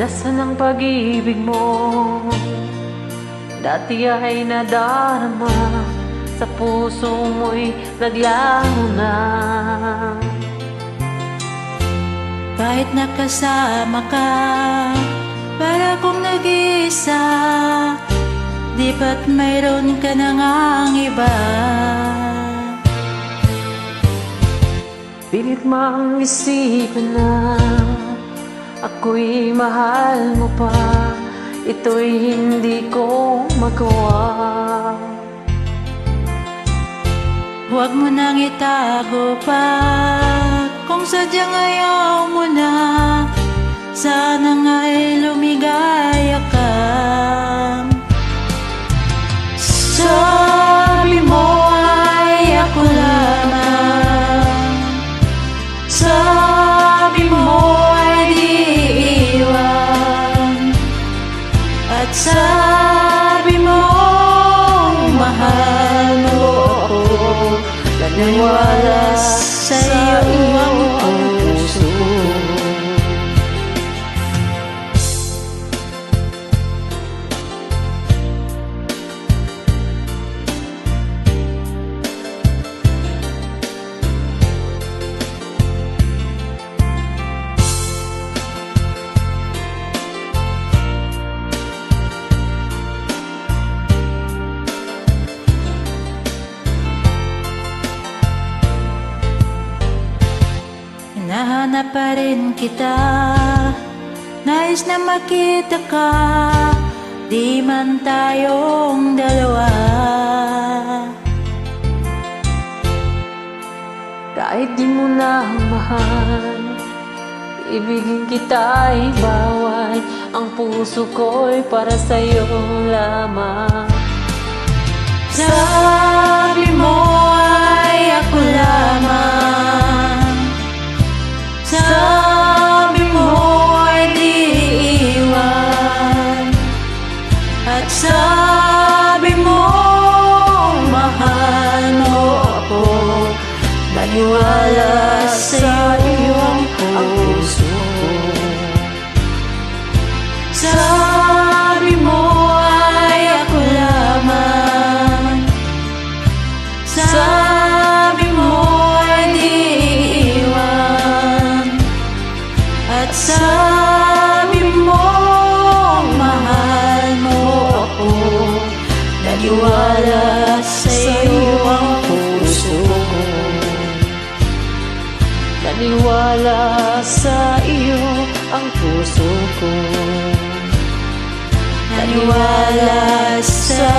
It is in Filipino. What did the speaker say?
Nasaan ang pag-ibig mo? Dati ay nadarama, sa puso mo'y naglaho na. Kahit nakasama ka, para kong nag-iisa, di ba't mayroon ka na ngang iba? Pilit mang isipin na ako'y mahal mo pa, ito'y hindi ko magawa. Huwag mo nang itago pa, kung sadyang ayaw mo na, sana nga'y lumigaya ka. Sabi mo ay ako lamang, sabi mo ay di iwan, at sabi mo mahal mo ako. Naniwala sa iyo ang puso ko. Hinahanap pa rin kita, nais na makita ka, di man tayong dalawa. Kahit di mo na mahal, ibigin kita'y bawal, ang puso ko'y para sa'yo lamang. Sabi mo ay ako lamang, sabi mo ay di iwan, at sabi mo mahal mo ako. Naniwala sa iyo ang puso ko. Sabi mo ay ako lamang, sabi mo ay di iwan, at sabi mo mahal mo ako. Naniwala sa iyo ang puso ko. Naniwala sa iyo ang puso ko. Naniwala sa